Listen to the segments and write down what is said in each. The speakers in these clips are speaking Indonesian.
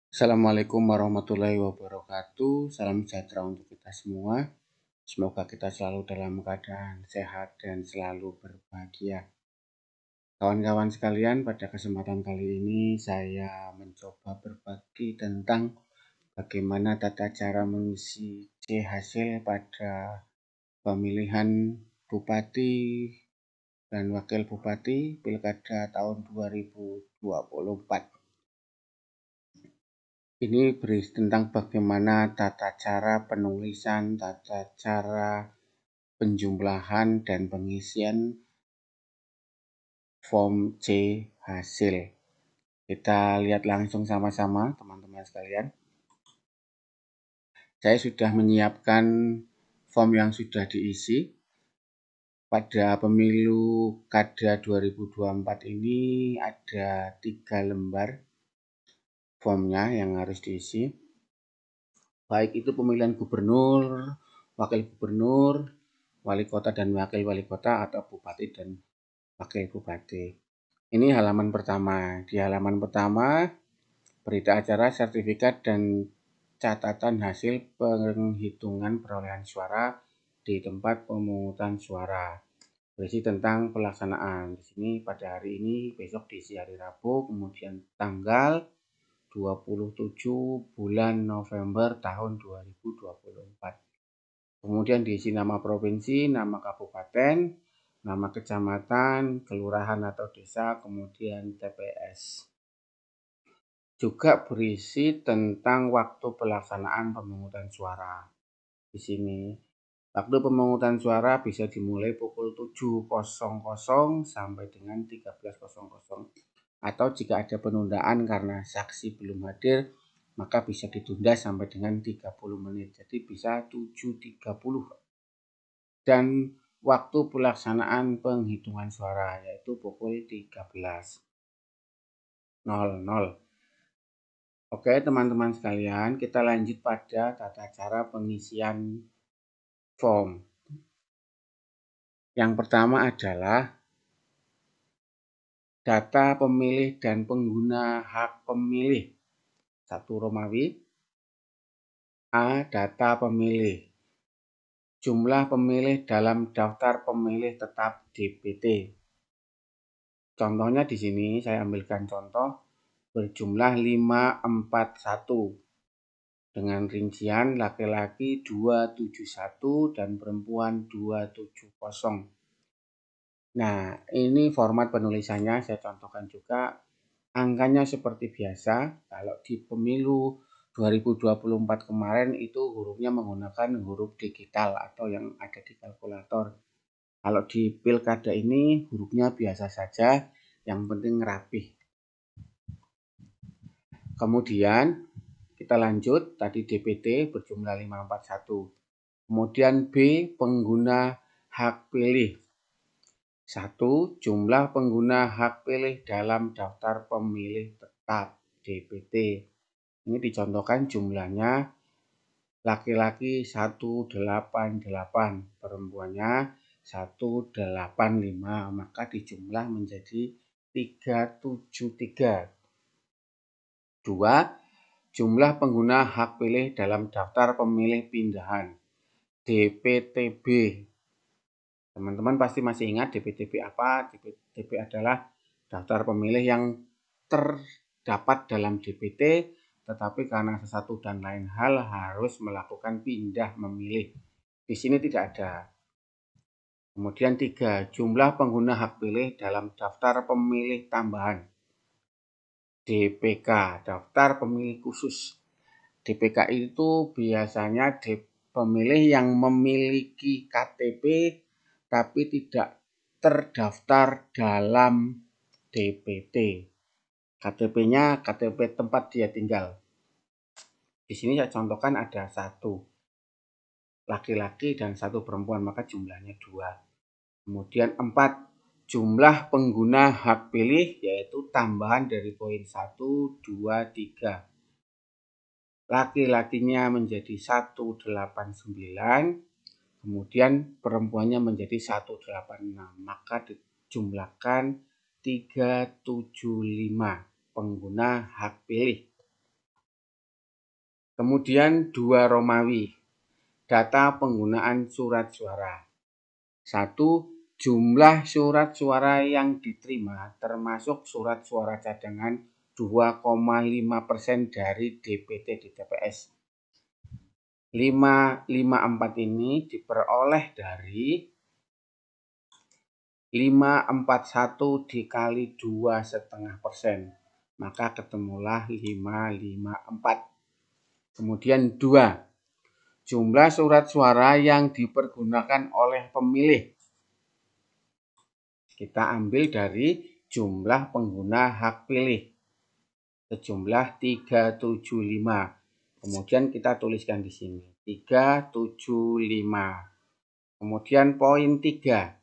Assalamualaikum warahmatullahi wabarakatuh. Salam sejahtera untuk kita semua. Semoga kita selalu dalam keadaan sehat dan selalu berbahagia. Kawan-kawan sekalian, pada kesempatan kali ini saya mencoba berbagi tentang bagaimana tata cara mengisi C hasil pada pemilihan Bupati dan Wakil Bupati Pilkada tahun 2024. Ini berisi tentang bagaimana tata cara penulisan, tata cara penjumlahan, dan pengisian form C hasil. Kita lihat langsung sama-sama teman-teman sekalian. Saya sudah menyiapkan form yang sudah diisi. Pada pemilu Kada 2024 ini ada 3 lembar formnya yang harus diisi. Baik itu pemilihan gubernur, wakil gubernur, wali kota dan wakil wali kota, atau bupati dan wakil bupati. Ini halaman pertama. Di halaman pertama, berita acara, sertifikat, dan catatan hasil penghitungan perolehan suara di tempat pemungutan suara. Berisi tentang pelaksanaan. Di sini pada hari ini, besok diisi hari Rabu, kemudian tanggal 27 bulan November tahun 2024. Kemudian diisi nama provinsi, nama kabupaten, nama kecamatan, kelurahan atau desa, kemudian TPS. Juga berisi tentang waktu pelaksanaan pemungutan suara. Di sini, waktu pemungutan suara bisa dimulai pukul 7.00 sampai dengan 13.00. Atau jika ada penundaan karena saksi belum hadir, maka bisa ditunda sampai dengan 30 menit. Jadi bisa 7.30. Dan waktu pelaksanaan penghitungan suara yaitu pukul 13.00. Oke teman-teman sekalian, kita lanjut pada tata cara pengisian form. Yang pertama adalah data pemilih dan pengguna hak pemilih. 1 Romawi. A. Data pemilih. Jumlah pemilih dalam daftar pemilih tetap DPT. Contohnya di sini saya ambilkan contoh berjumlah 541 dengan rincian laki-laki 271 dan perempuan 270. Nah, ini format penulisannya saya contohkan juga. Angkanya seperti biasa, kalau di pemilu 2024 kemarin itu hurufnya menggunakan huruf digital atau yang ada di kalkulator. Kalau di pilkada ini hurufnya biasa saja, yang penting rapih. Kemudian kita lanjut, tadi DPT berjumlah 541. Kemudian B, pengguna hak pilih. 1. Jumlah pengguna hak pilih dalam daftar pemilih tetap DPT. Ini dicontohkan jumlahnya laki-laki 188, perempuannya 185, maka dijumlah menjadi 373. 2. Jumlah pengguna hak pilih dalam daftar pemilih pindahan DPTB. Teman-teman pasti masih ingat DPTB apa? DPTB adalah daftar pemilih yang terdapat dalam DPT, tetapi karena sesuatu dan lain hal harus melakukan pindah memilih. Di sini tidak ada. Kemudian 3. Jumlah pengguna hak pilih dalam daftar pemilih tambahan DPK, daftar pemilih khusus. DPK itu biasanya pemilih yang memiliki KTP tapi tidak terdaftar dalam DPT. KTP-nya KTP tempat dia tinggal. Di sini saya contohkan ada 1 laki-laki dan 1 perempuan, maka jumlahnya 2. Kemudian 4. Jumlah pengguna hak pilih yaitu tambahan dari poin 1, 2, 3. Laki-lakinya menjadi 189, kemudian perempuannya menjadi 186, maka dijumlahkan 375 pengguna hak pilih. Kemudian 2 Romawi, data penggunaan surat suara. 1. Jumlah surat suara yang diterima termasuk surat suara cadangan 2,5% dari DPT di TPS. 554 ini diperoleh dari 541 dikali 2,5%. Maka ketemulah 554. Kemudian 2. Jumlah surat suara yang dipergunakan oleh pemilih. Kita ambil dari jumlah pengguna hak pilih. Sejumlah 375. Kemudian kita tuliskan di sini. 375. Kemudian poin 3.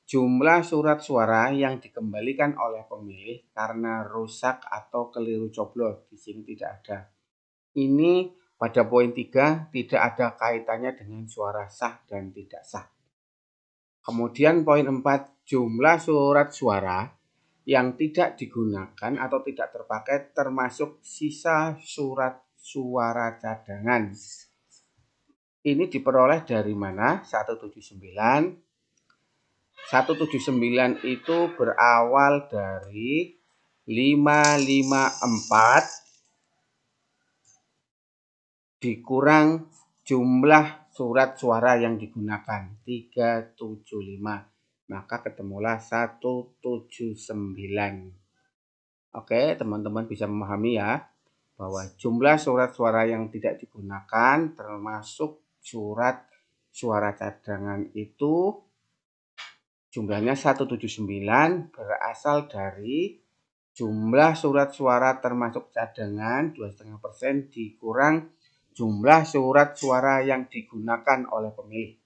Jumlah surat suara yang dikembalikan oleh pemilih karena rusak atau keliru coblos. Di sini tidak ada. Ini pada poin 3 tidak ada kaitannya dengan suara sah dan tidak sah. Kemudian poin 4, jumlah surat suara yang tidak digunakan atau tidak terpakai termasuk sisa surat suara cadangan. Ini diperoleh dari mana? 179. 179 itu berawal dari 554 dikurang jumlah surat suara yang digunakan 375, maka ketemulah 179. Oke, teman-teman bisa memahami ya bahwa jumlah surat suara yang tidak digunakan termasuk surat suara cadangan itu jumlahnya 179 berasal dari jumlah surat suara termasuk cadangan 2,5% dikurang jumlah surat suara yang digunakan oleh pemilih.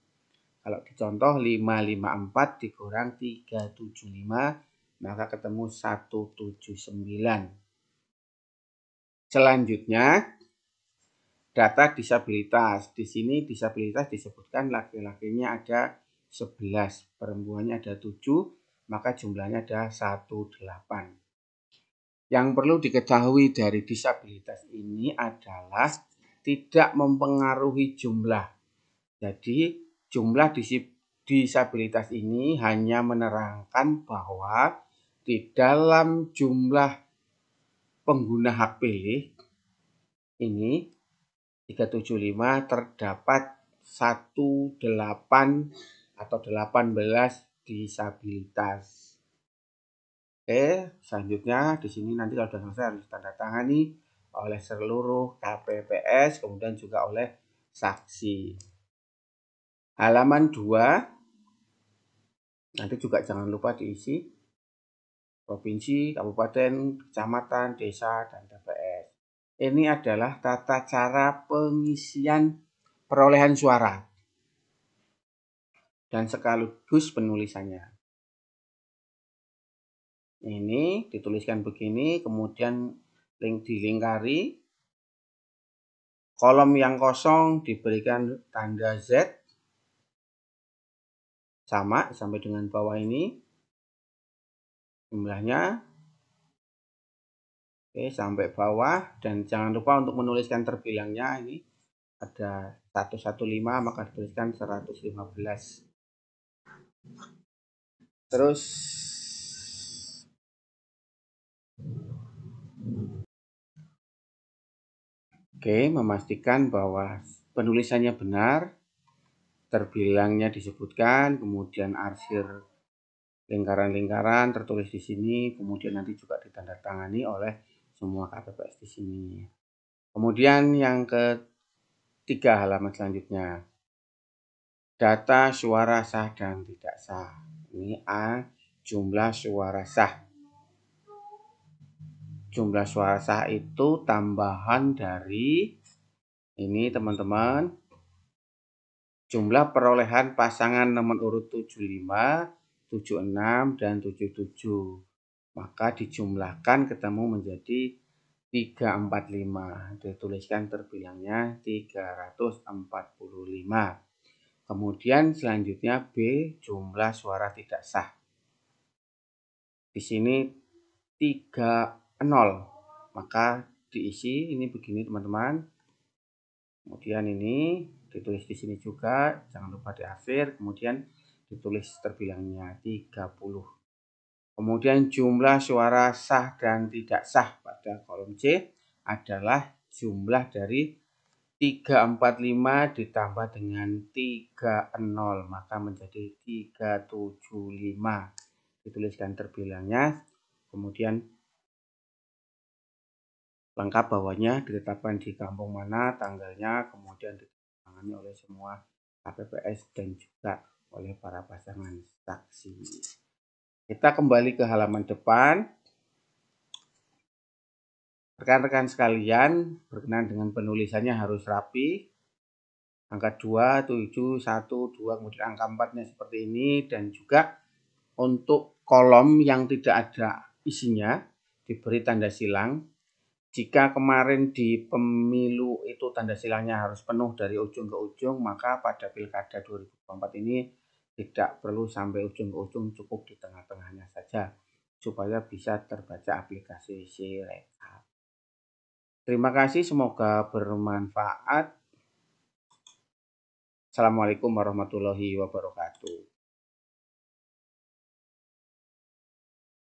Kalau dicontoh 554 dikurang 375 maka ketemu 179. Selanjutnya data disabilitas. Di sini disabilitas disebutkan laki-lakinya ada 11, perempuannya ada 7, maka jumlahnya ada 18. Yang perlu diketahui dari disabilitas ini adalah tidak mempengaruhi jumlah. Jadi jumlah disabilitas ini hanya menerangkan bahwa di dalam jumlah pengguna hak pilih ini 375 terdapat 18 atau 18 disabilitas. Oke, selanjutnya di sini nanti kalau sudah selesai harus ditandatangani oleh seluruh KPPS, kemudian juga oleh saksi. Halaman 2, nanti juga jangan lupa diisi provinsi, kabupaten, kecamatan, desa, dan TPS. Ini adalah tata cara pengisian perolehan suara dan sekaligus penulisannya. Ini dituliskan begini, kemudian dilingkari. Kolom yang kosong diberikan tanda Z. Sama sampai dengan bawah ini. Jumlahnya. Oke, sampai bawah. Dan jangan lupa untuk menuliskan terbilangnya. Ini ada 115, maka dituliskan 115. Terus memastikan bahwa penulisannya benar, terbilangnya disebutkan, kemudian arsir lingkaran-lingkaran tertulis di sini, kemudian nanti juga ditandatangani oleh semua KPPS di sini. Kemudian yang ketiga halaman selanjutnya, data suara sah dan tidak sah. Ini A, jumlah suara sah. Jumlah suara sah itu tambahan dari ini teman-teman, jumlah perolehan pasangan nomor urut 75, 76, dan 77. Maka dijumlahkan ketemu menjadi 345. Dituliskan terbilangnya 345. Kemudian selanjutnya B, jumlah suara tidak sah. Di sini 30, maka diisi ini begini teman-teman. Kemudian ini ditulis di sini juga, jangan lupa di akhir, kemudian ditulis terbilangnya 30. Kemudian jumlah suara sah dan tidak sah pada kolom C adalah jumlah dari 345 ditambah dengan 30, maka menjadi 375. Dituliskan terbilangnya, kemudian lengkap bawahnya ditetapkan di kampung mana, tanggalnya, kemudian ditangani oleh semua KPPS dan juga oleh para pasangan saksi. Kita kembali ke halaman depan. Rekan-rekan sekalian, berkenaan dengan penulisannya harus rapi. Angka 2, 7, 1, 2, kemudian angka 4-nya seperti ini. Dan juga untuk kolom yang tidak ada isinya, diberi tanda silang. Jika kemarin di pemilu itu tanda silangnya harus penuh dari ujung ke ujung, maka pada Pilkada 2024 ini tidak perlu sampai ujung ke ujung, cukup di tengah-tengahnya saja supaya bisa terbaca aplikasi Sirekap. Terima kasih, semoga bermanfaat. Assalamualaikum warahmatullahi wabarakatuh.